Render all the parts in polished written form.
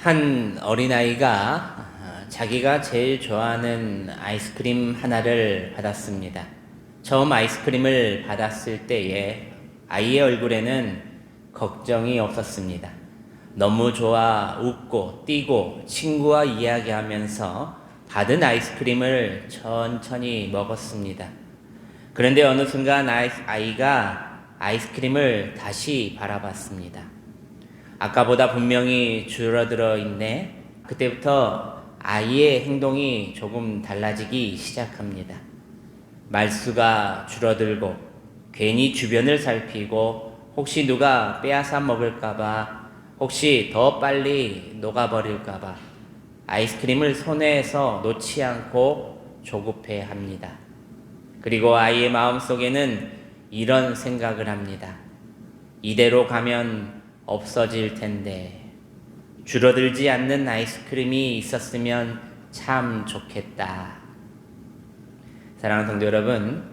한 어린아이가 자기가 제일 좋아하는 아이스크림 하나를 받았습니다. 처음 아이스크림을 받았을 때에 아이의 얼굴에는 걱정이 없었습니다. 너무 좋아 웃고 뛰고 친구와 이야기하면서 받은 아이스크림을 천천히 먹었습니다. 그런데 어느 순간 아이가 아이스크림을 다시 바라봤습니다. 아까보다 분명히 줄어들어 있네. 그때부터 아이의 행동이 조금 달라지기 시작합니다. 말수가 줄어들고 괜히 주변을 살피고 혹시 누가 빼앗아 먹을까봐, 혹시 더 빨리 녹아버릴까봐 아이스크림을 손에서 놓지 않고 조급해 합니다. 그리고 아이의 마음속에는 이런 생각을 합니다. 이대로 가면 없어질 텐데, 줄어들지 않는 아이스크림이 있었으면 참 좋겠다. 사랑하는 성도 여러분,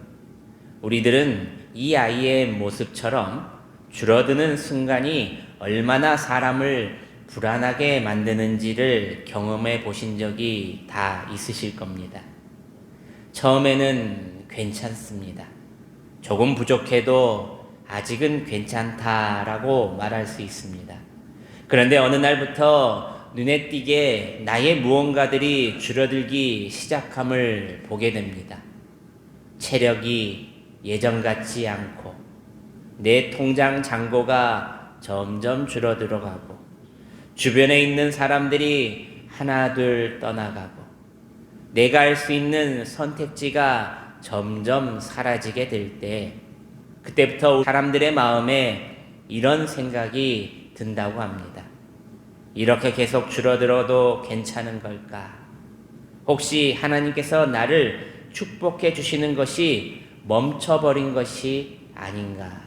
우리들은 이 아이의 모습처럼 줄어드는 순간이 얼마나 사람을 불안하게 만드는지를 경험해 보신 적이 다 있으실 겁니다. 처음에는 괜찮습니다. 조금 부족해도 아직은 괜찮다라고 말할 수 있습니다. 그런데 어느 날부터 눈에 띄게 나의 무언가들이 줄어들기 시작함을 보게 됩니다. 체력이 예전 같지 않고 내 통장 잔고가 점점 줄어들어가고 주변에 있는 사람들이 하나둘 떠나가고 내가 할 수 있는 선택지가 점점 사라지게 될 때, 그때부터 사람들의 마음에 이런 생각이 든다고 합니다. 이렇게 계속 줄어들어도 괜찮은 걸까? 혹시 하나님께서 나를 축복해 주시는 것이 멈춰버린 것이 아닌가?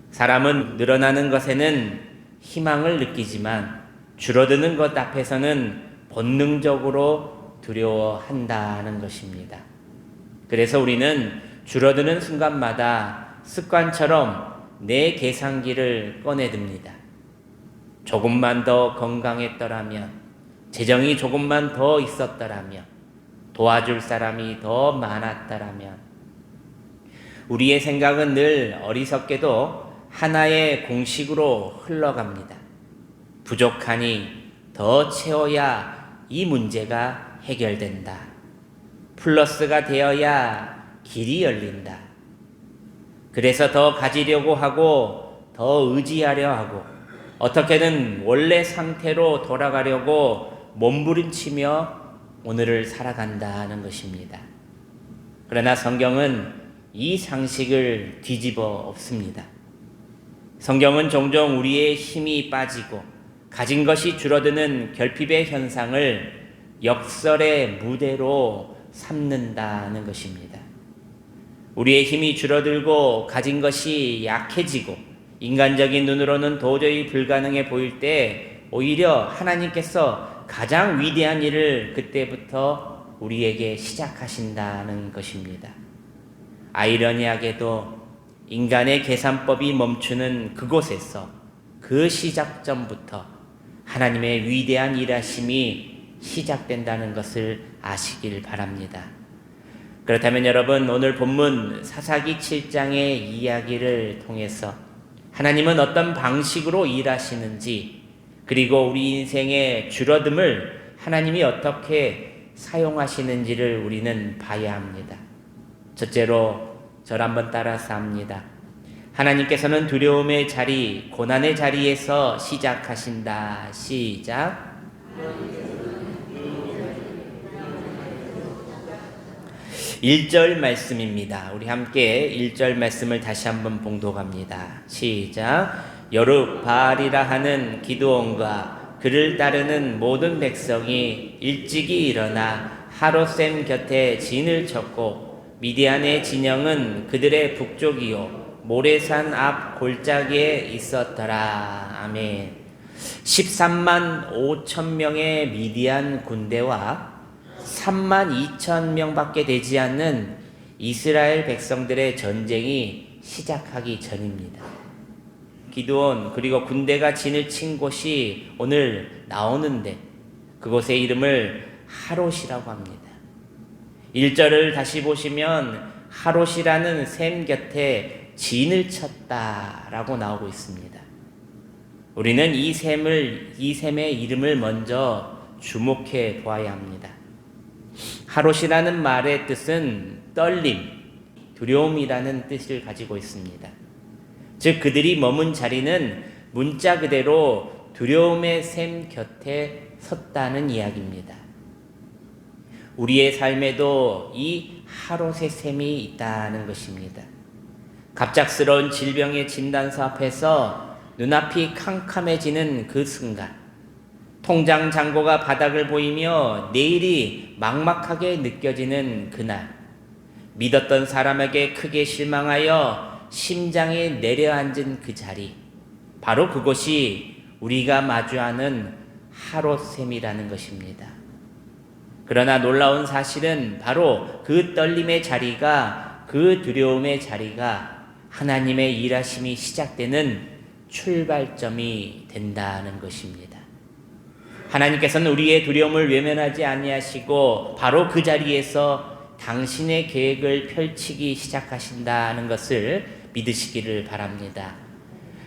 사람은 늘어나는 것에는 희망을 느끼지만 줄어드는 것 앞에서는 본능적으로 두려워한다는 것입니다. 그래서 우리는 줄어드는 순간마다 습관처럼 내 계산기를 꺼내듭니다. 조금만 더 건강했더라면, 재정이 조금만 더 있었더라면, 도와줄 사람이 더 많았더라면. 우리의 생각은 늘 어리석게도 하나의 공식으로 흘러갑니다. 부족하니 더 채워야 이 문제가 해결된다. 플러스가 되어야 길이 열린다. 그래서 더 가지려고 하고 더 의지하려 하고 어떻게든 원래 상태로 돌아가려고 몸부림치며 오늘을 살아간다는 것입니다. 그러나 성경은 이 상식을 뒤집어 엎습니다. 성경은 종종 우리의 힘이 빠지고 가진 것이 줄어드는 결핍의 현상을 역설의 무대로 삼는다는 것입니다. 우리의 힘이 줄어들고 가진 것이 약해지고 인간적인 눈으로는 도저히 불가능해 보일 때 오히려 하나님께서 가장 위대한 일을 그때부터 우리에게 시작하신다는 것입니다. 아이러니하게도 인간의 계산법이 멈추는 그곳에서, 그 시작점부터 하나님의 위대한 일하심이 시작된다는 것을 아시길 바랍니다. 그렇다면 여러분, 오늘 본문 사사기 7장의 이야기를 통해서 하나님은 어떤 방식으로 일하시는지, 그리고 우리 인생의 줄어듦을 하나님이 어떻게 사용하시는지를 우리는 봐야 합니다. 첫째로 저를 한번 따라서 합니다. 하나님께서는 두려움의 자리, 고난의 자리에서 시작하신다. 시작. 1절 말씀입니다. 우리 함께 1절 말씀을 다시 한번 봉독합니다. 시작. 여룹바알이라 하는 기드온과 그를 따르는 모든 백성이 일찍이 일어나 하롯셈 곁에 진을 쳤고 미디안의 진영은 그들의 북쪽이요 모레산 앞 골짜기에 있었더라. 아멘. 13만 5천 명의 미디안 군대와 3만 2천 명밖에 되지 않는 이스라엘 백성들의 전쟁이 시작하기 전입니다. 기드온 그리고 군대가 진을 친 곳이 오늘 나오는데 그곳의 이름을 하롯이라고 합니다. 1절을 다시 보시면 하롯이라는 샘 곁에 진을 쳤다라고 나오고 있습니다. 우리는 이 샘의 이름을 먼저 주목해 보아야 합니다. 하롯이라는 말의 뜻은 떨림, 두려움이라는 뜻을 가지고 있습니다. 즉 그들이 머문 자리는 문자 그대로 두려움의 샘 곁에 섰다는 이야기입니다. 우리의 삶에도 이 하롯의 샘이 있다는 것입니다. 갑작스러운 질병의 진단서 앞에서 눈앞이 캄캄해지는 그 순간, 통장 잔고가 바닥을 보이며 내일이 막막하게 느껴지는 그날, 믿었던 사람에게 크게 실망하여 심장에 내려앉은 그 자리, 바로 그것이 우리가 마주하는 하롯샘이라는 것입니다. 그러나 놀라운 사실은 바로 그 떨림의 자리가, 그 두려움의 자리가 하나님의 일하심이 시작되는 출발점이 된다는 것입니다. 하나님께서는 우리의 두려움을 외면하지 아니하시고 바로 그 자리에서 당신의 계획을 펼치기 시작하신다는 것을 믿으시기를 바랍니다.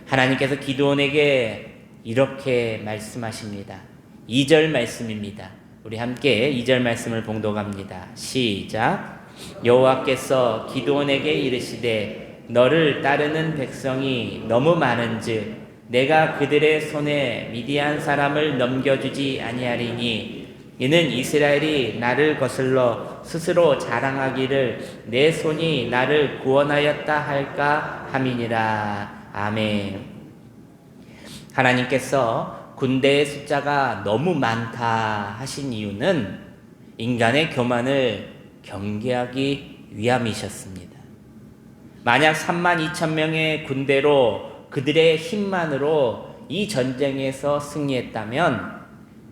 하나님께서 기드온에게 이렇게 말씀하십니다. 2절 말씀입니다. 우리 함께 2절 말씀을 봉독합니다. 시작. 여호와께서 기드온에게 이르시되 너를 따르는 백성이 너무 많은즉 내가 그들의 손에 미디안 사람을 넘겨주지 아니하리니 이는 이스라엘이 나를 거슬러 스스로 자랑하기를 내 손이 나를 구원하였다 할까 함이니라. 아멘. 하나님께서 군대의 숫자가 너무 많다 하신 이유는 인간의 교만을 경계하기 위함이셨습니다. 만약 32,000명의 군대로 그들의 힘만으로 이 전쟁에서 승리했다면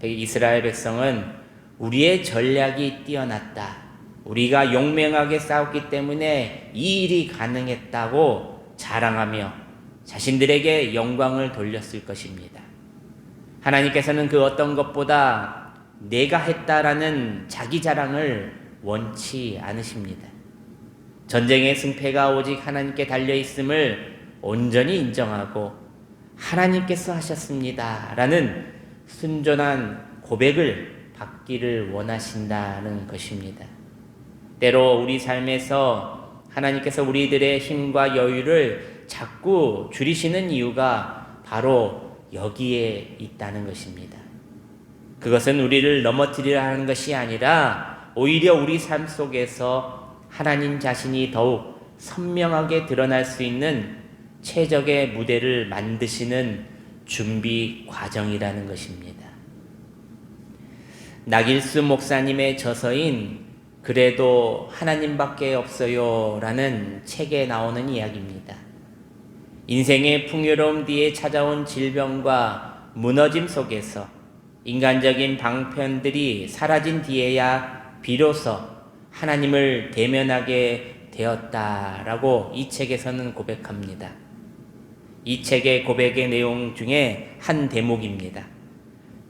이스라엘 백성은 우리의 전략이 뛰어났다, 우리가 용맹하게 싸웠기 때문에 이 일이 가능했다고 자랑하며 자신들에게 영광을 돌렸을 것입니다. 하나님께서는 그 어떤 것보다 내가 했다라는 자기 자랑을 원치 않으십니다. 전쟁의 승패가 오직 하나님께 달려있음을 온전히 인정하고 하나님께서 하셨습니다 라는 순전한 고백을 받기를 원하신다는 것입니다. 때로 우리 삶에서 하나님께서 우리들의 힘과 여유를 자꾸 줄이시는 이유가 바로 여기에 있다는 것입니다. 그것은 우리를 넘어뜨리려 하는 것이 아니라 오히려 우리 삶 속에서 하나님 자신이 더욱 선명하게 드러날 수 있는 최적의 무대를 만드시는 준비 과정이라는 것입니다. 나길수 목사님의 저서인 그래도 하나님밖에 없어요 라는 책에 나오는 이야기입니다. 인생의 풍요로움 뒤에 찾아온 질병과 무너짐 속에서 인간적인 방편들이 사라진 뒤에야 비로소 하나님을 대면하게 되었다라고 이 책에서는 고백합니다. 이 책의 고백의 내용 중에 한 대목입니다.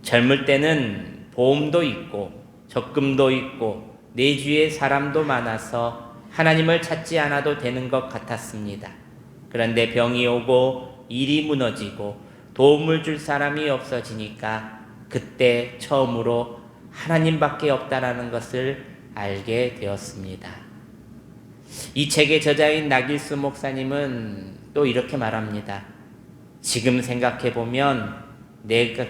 젊을 때는 보험도 있고 적금도 있고 내 주위에 사람도 많아서 하나님을 찾지 않아도 되는 것 같았습니다. 그런데 병이 오고 일이 무너지고 도움을 줄 사람이 없어지니까 그때 처음으로 하나님밖에 없다라는 것을 알게 되었습니다. 이 책의 저자인 나길수 목사님은 또 이렇게 말합니다. 지금 생각해보면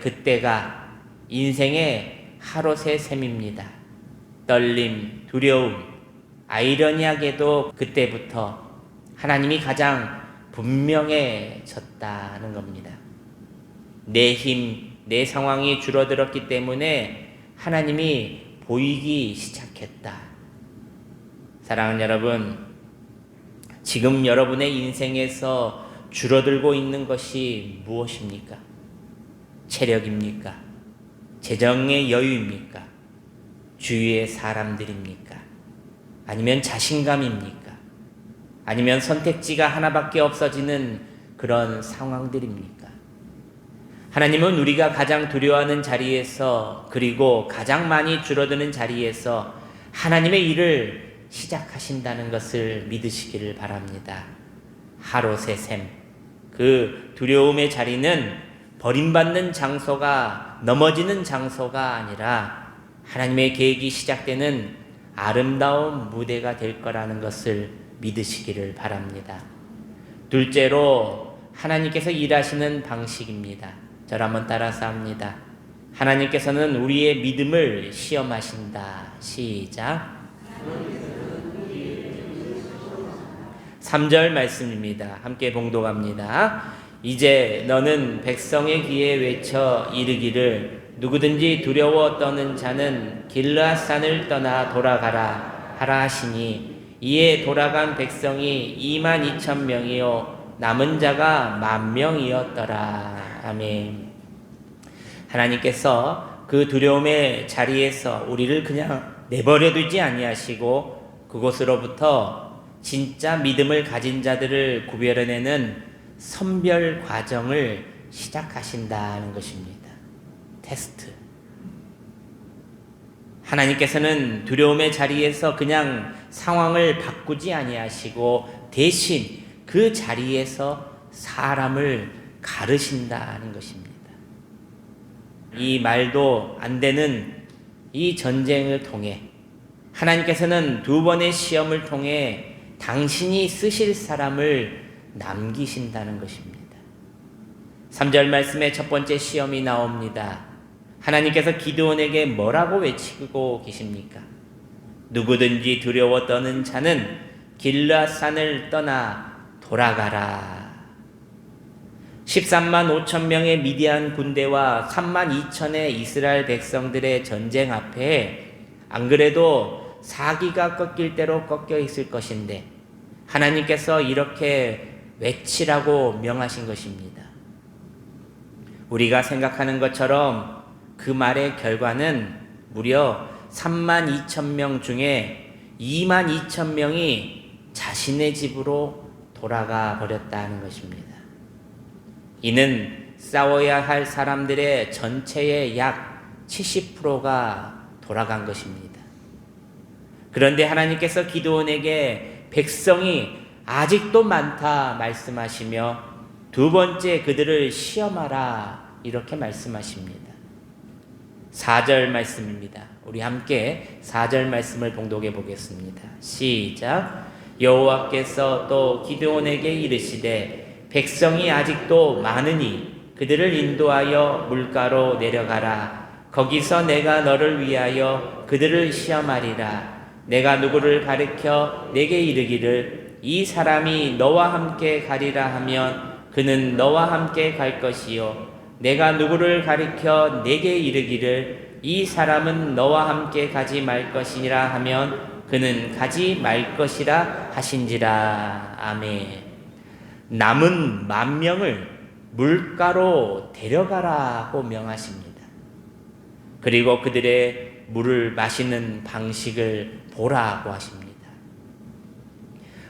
그때가 인생의 하롯의 셈입니다. 떨림, 두려움, 아이러니하게도 그때부터 하나님이 가장 분명해졌다는 겁니다. 내 힘, 내 상황이 줄어들었기 때문에 하나님이 보이기 시작했다. 사랑하는 여러분, 지금 여러분의 인생에서 줄어들고 있는 것이 무엇입니까? 체력입니까? 재정의 여유입니까? 주위의 사람들입니까? 아니면 자신감입니까? 아니면 선택지가 하나밖에 없어지는 그런 상황들입니까? 하나님은 우리가 가장 두려워하는 자리에서, 그리고 가장 많이 줄어드는 자리에서 하나님의 일을 시작하신다는 것을 믿으시기를 바랍니다. 하롯세셈, 그 두려움의 자리는 버림받는 장소가, 넘어지는 장소가 아니라 하나님의 계획이 시작되는 아름다운 무대가 될 거라는 것을 믿으시기를 바랍니다. 둘째로 하나님께서 일하시는 방식입니다. 저를 한번 따라서 합니다. 하나님께서는 우리의 믿음을 시험하신다. 시작. 3절 말씀입니다. 함께 봉독합니다. 이제 너는 백성의 귀에 외쳐 이르기를 누구든지 두려워 떠는 자는 길르앗산을 떠나 돌아가라 하라 하시니, 이에 돌아간 백성이 22,000명이요 남은 자가 10,000명이었더라. 아멘. 하나님께서 그 두려움의 자리에서 우리를 그냥 내버려 두지 아니하시고 그곳으로부터 진짜 믿음을 가진 자들을 구별해내는 선별 과정을 시작하신다는 것입니다. 테스트. 하나님께서는 두려움의 자리에서 그냥 상황을 바꾸지 아니하시고 대신 그 자리에서 사람을 가르신다는 것입니다. 이 말도 안 되는 이 전쟁을 통해 하나님께서는 2번의 시험을 통해 당신이 쓰실 사람을 남기신다는 것입니다. 3절 말씀에 첫 번째 시험이 나옵니다. 하나님께서 기드온에게 뭐라고 외치고 계십니까? 누구든지 두려워 떠는 자는 길르앗산을 떠나 돌아가라. 13만 5천 명의 미디안 군대와 3만 2천의 이스라엘 백성들의 전쟁 앞에 안 그래도 사기가 꺾일 대로 꺾여 있을 것인데 하나님께서 이렇게 외치라고 명하신 것입니다. 우리가 생각하는 것처럼 그 말의 결과는 무려 3만 2천 명 중에 2만 2천 명이 자신의 집으로 돌아가 버렸다는 것입니다. 이는 싸워야 할 사람들의 전체의 약 70%가 돌아간 것입니다. 그런데 하나님께서 기드온에게 백성이 아직도 많다 말씀하시며 2번째 그들을 시험하라 이렇게 말씀하십니다. 4절 말씀입니다. 우리 함께 4절 말씀을 봉독해 보겠습니다. 시작. 여호와께서 또 기드온에게 이르시되 백성이 아직도 많으니 그들을 인도하여 물가로 내려가라. 거기서 내가 너를 위하여 그들을 시험하리라. 내가 누구를 가리켜 내게 이르기를 이 사람이 너와 함께 가리라 하면 그는 너와 함께 갈 것이요 내가 누구를 가리켜 내게 이르기를 이 사람은 너와 함께 가지 말 것이라 하면 그는 가지 말 것이라 하신지라. 아멘. 남은 10,000명을 물가로 데려가라고 명하십니다. 그리고 그들의 물을 마시는 방식을 보라고 하십니다.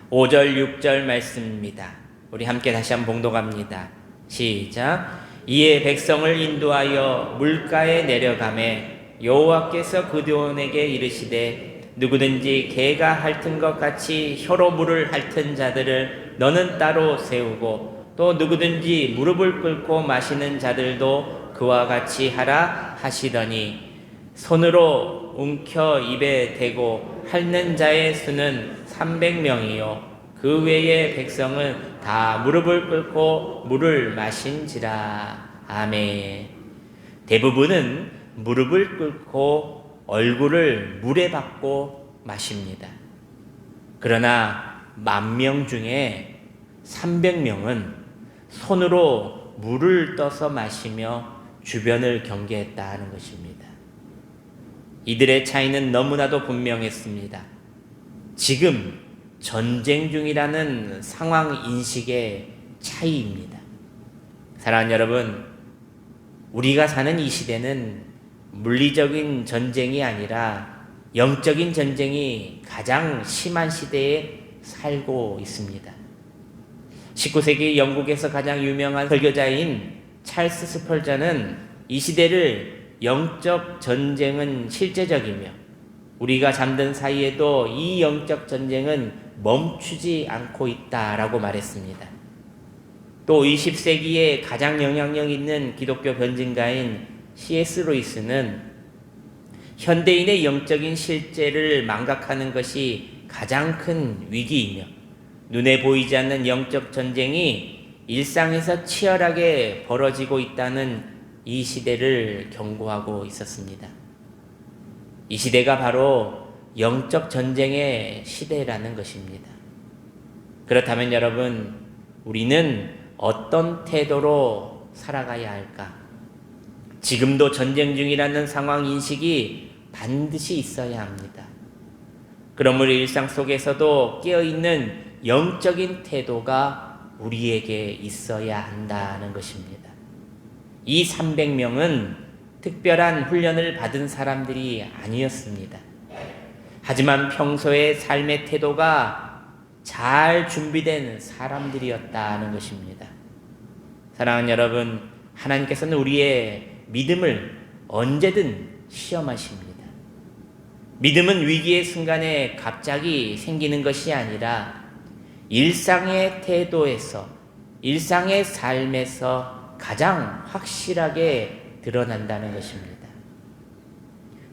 5절 6절 말씀입니다. 우리 함께 다시 한번 봉독합니다. 시작. 이에 백성을 인도하여 물가에 내려가매 여호와께서 기드온에게 이르시되 누구든지 개가 핥은 것 같이 혀로 물을 핥은 자들을 너는 따로 세우고 또 누구든지 무릎을 꿇고 마시는 자들도 그와 같이 하라 하시더니 손으로 움켜 입에 대고 핥는 자의 수는 300명이요 그 외의 백성은 다 무릎을 꿇고 물을 마신지라. 아멘. 대부분은 무릎을 꿇고 얼굴을 물에 박고 마십니다. 그러나 10,000명 중에 300명은 손으로 물을 떠서 마시며 주변을 경계했다는 것입니다. 이들의 차이는 너무나도 분명했습니다. 지금 전쟁 중이라는 상황 인식의 차이입니다. 사랑하는 여러분, 우리가 사는 이 시대는 물리적인 전쟁이 아니라 영적인 전쟁이 가장 심한 시대에 살고 있습니다. 19세기 영국에서 가장 유명한 설교자인 찰스 스펄전은 이 시대를 영적 전쟁은 실제적이며 우리가 잠든 사이에도 이 영적 전쟁은 멈추지 않고 있다라고 말했습니다. 또 20세기에 가장 영향력 있는 기독교 변증가인 C.S. 루이스는 현대인의 영적인 실제를 망각하는 것이 가장 큰 위기이며 눈에 보이지 않는 영적 전쟁이 일상에서 치열하게 벌어지고 있다는 이 시대를 경고하고 있었습니다. 이 시대가 바로 영적 전쟁의 시대라는 것입니다. 그렇다면 여러분, 우리는 어떤 태도로 살아가야 할까? 지금도 전쟁 중이라는 상황 인식이 반드시 있어야 합니다. 그러므로 일상 속에서도 깨어있는 영적인 태도가 우리에게 있어야 한다는 것입니다. 이 300명은 특별한 훈련을 받은 사람들이 아니었습니다. 하지만 평소의 삶의 태도가 잘 준비된 사람들이었다는 것입니다. 사랑하는 여러분, 하나님께서는 우리의 믿음을 언제든 시험하십니다. 믿음은 위기의 순간에 갑자기 생기는 것이 아니라 일상의 태도에서, 일상의 삶에서 가장 확실하게 드러난다는 것입니다.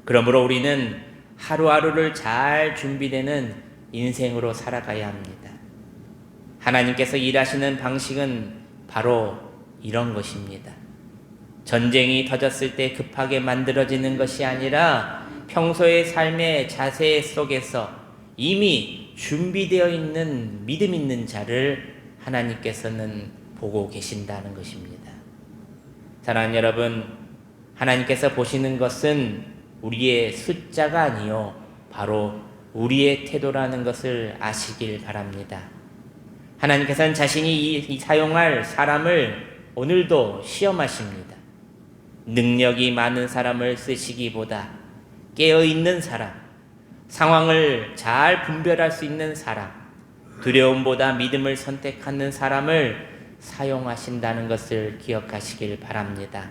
그러므로 우리는 하루하루를 잘 준비되는 인생으로 살아가야 합니다. 하나님께서 일하시는 방식은 바로 이런 것입니다. 전쟁이 터졌을 때 급하게 만들어지는 것이 아니라 평소의 삶의 자세 속에서 이미 준비되어 있는 믿음 있는 자를 하나님께서는 보고 계신다는 것입니다. 사랑하는 여러분, 하나님께서 보시는 것은 우리의 숫자가 아니요 바로 우리의 태도라는 것을 아시길 바랍니다. 하나님께서는 자신이 사용할 사람을 오늘도 시험하십니다. 능력이 많은 사람을 쓰시기보다 깨어있는 사람, 상황을 잘 분별할 수 있는 사람, 두려움보다 믿음을 선택하는 사람을 사용하신다는 것을 기억하시길 바랍니다.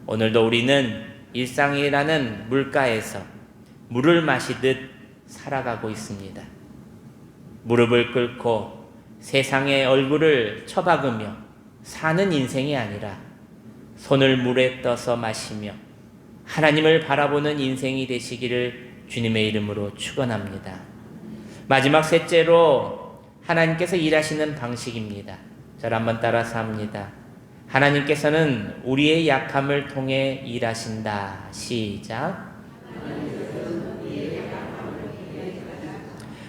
오늘도 우리는 일상이라는 물가에서 물을 마시듯 살아가고 있습니다. 무릎을 꿇고 세상의 얼굴을 처박으며 사는 인생이 아니라 손을 물에 떠서 마시며 하나님을 바라보는 인생이 되시기를 주님의 이름으로 축원합니다. 마지막 셋째로 하나님께서 일하시는 방식입니다. 저를 한번 따라서 합니다. 하나님께서는 우리의 약함을 통해 일하신다. 시작.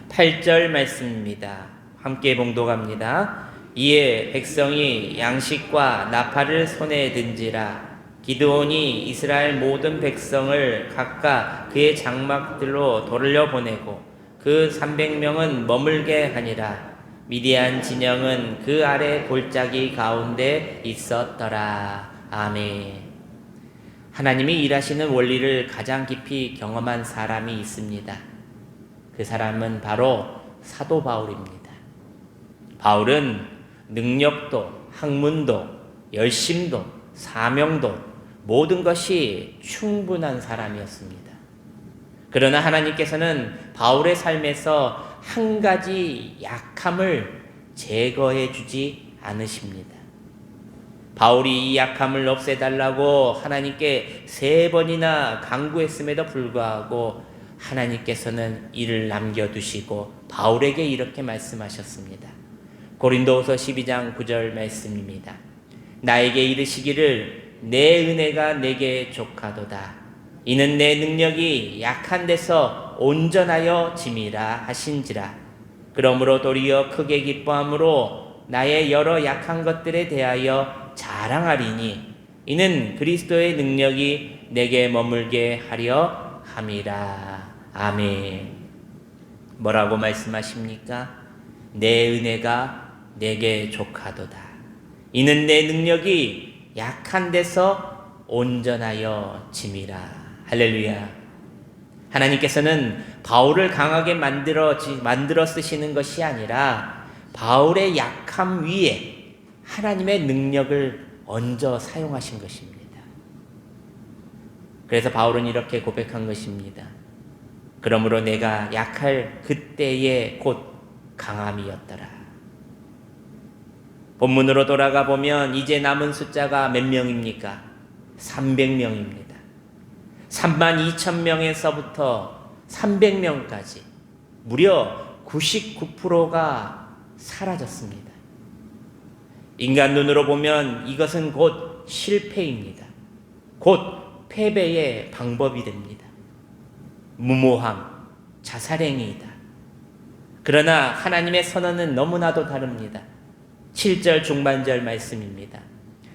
8절 말씀입니다. 함께 봉독합니다. 이에 백성이 양식과 나팔을 손에 든지라. 기드온이 이스라엘 모든 백성을 각각 그의 장막들로 돌려보내고 그 300명은 머물게 하니라. 미디안 진영은 그 아래 골짜기 가운데 있었더라. 아멘. 하나님이 일하시는 원리를 가장 깊이 경험한 사람이 있습니다. 그 사람은 바로 사도 바울입니다. 바울은 능력도, 학문도, 열심도, 사명도 모든 것이 충분한 사람이었습니다. 그러나 하나님께서는 바울의 삶에서 한 가지 약함을 제거해 주지 않으십니다. 바울이 이 약함을 없애달라고 하나님께 3번이나 간구했음에도 불구하고 하나님께서는 이를 남겨두시고 바울에게 이렇게 말씀하셨습니다. 고린도후서 12장 9절 말씀입니다. 나에게 이르시기를 내 은혜가 내게 족하도다. 이는 내 능력이 약한 데서 온전하여 짐이라 하신지라. 그러므로 도리어 크게 기뻐함으로 나의 여러 약한 것들에 대하여 자랑하리니 이는 그리스도의 능력이 내게 머물게 하려 함이라. 아멘. 뭐라고 말씀하십니까? 내 은혜가 내게 족하도다. 이는 내 능력이 약한 데서 온전하여 짐이라. 할렐루야. 하나님께서는 바울을 강하게 만들어 쓰시는 것이 아니라 바울의 약함 위에 하나님의 능력을 얹어 사용하신 것입니다. 그래서 바울은 이렇게 고백한 것입니다. 그러므로 내가 약할 그때에 곧 강함이었더라. 본문으로 돌아가 보면 이제 남은 숫자가 몇 명입니까? 300명입니다. 32,000명에서부터 300명까지 무려 99%가 사라졌습니다. 인간 눈으로 보면 이것은 곧 실패입니다. 곧 패배의 방법이 됩니다. 무모함, 자살행위이다. 그러나 하나님의 선언은 너무나도 다릅니다. 7절 중반절 말씀입니다.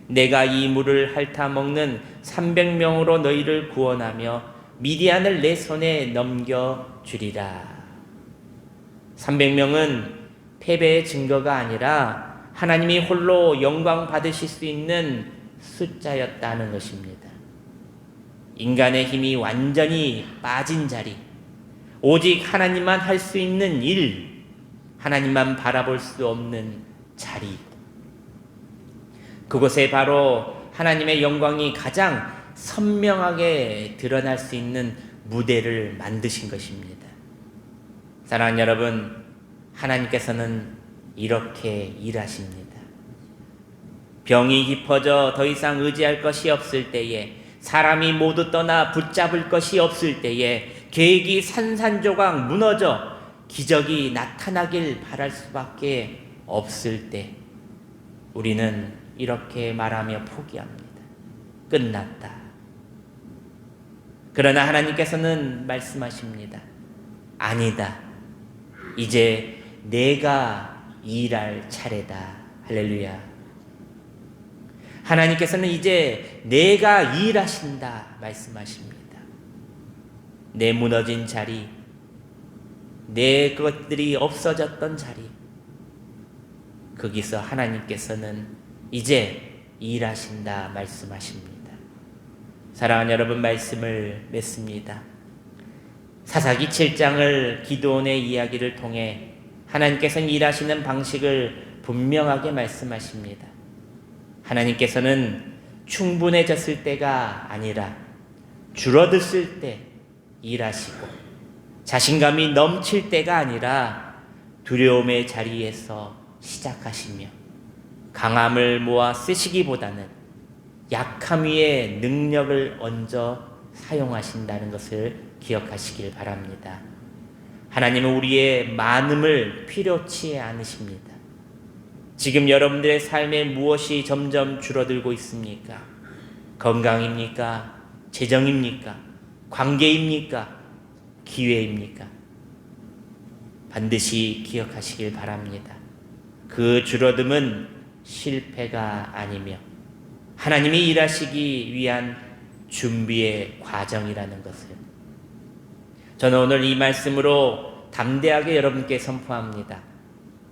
내가 이 물을 핥아 먹는 300명으로 너희를 구원하며 미디안을 내 손에 넘겨주리라. 300명은 패배의 증거가 아니라 하나님이 홀로 영광 받으실 수 있는 숫자였다는 것입니다. 인간의 힘이 완전히 빠진 자리, 오직 하나님만 할 수 있는 일, 하나님만 바라볼 수 없는 자리, 그곳에 바로 하나님의 영광이 가장 선명하게 드러날 수 있는 무대를 만드신 것입니다. 사랑하는 여러분, 하나님께서는 이렇게 일하십니다. 병이 깊어져 더 이상 의지할 것이 없을 때에, 사람이 모두 떠나 붙잡을 것이 없을 때에, 계획이 산산조각 무너져 기적이 나타나길 바랄 수밖에 없을 때, 우리는 이렇게 말하며 포기합니다. 끝났다. 그러나 하나님께서는 말씀하십니다. 아니다. 이제 내가 일할 차례다. 할렐루야. 하나님께서는 이제 내가 일하신다 말씀하십니다. 내 무너진 자리, 내 것들이 없어졌던 자리, 거기서 하나님께서는 이제 일하신다 말씀하십니다. 사랑하는 여러분, 말씀을 맺습니다. 사사기 7장을 기드온의 이야기를 통해 하나님께서는 일하시는 방식을 분명하게 말씀하십니다. 하나님께서는 충분해졌을 때가 아니라 줄어들었을 때 일하시고, 자신감이 넘칠 때가 아니라 두려움의 자리에서 시작하시며, 강함을 모아 쓰시기보다는 약함 위에 능력을 얹어 사용하신다는 것을 기억하시길 바랍니다. 하나님은 우리의 많음을 필요치 않으십니다. 지금 여러분들의 삶에 무엇이 점점 줄어들고 있습니까? 건강입니까? 재정입니까? 관계입니까? 기회입니까? 반드시 기억하시길 바랍니다. 그 줄어듦은 실패가 아니며 하나님이 일하시기 위한 준비의 과정이라는 것을, 저는 오늘 이 말씀으로 담대하게 여러분께 선포합니다.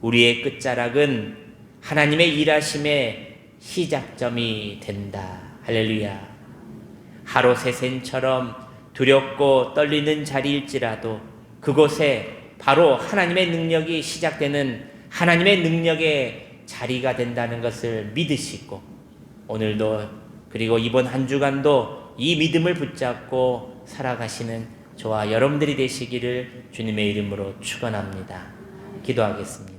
우리의 끝자락은 하나님의 일하심의 시작점이 된다. 할렐루야. 하루세센처럼 두렵고 떨리는 자리일지라도 그곳에 바로 하나님의 능력이 시작되는 하나님의 능력의 자리가 된다는 것을 믿으시고, 오늘도 그리고 이번 한 주간도 이 믿음을 붙잡고 살아가시는 저와 여러분들이 되시기를 주님의 이름으로 축원합니다. 기도하겠습니다.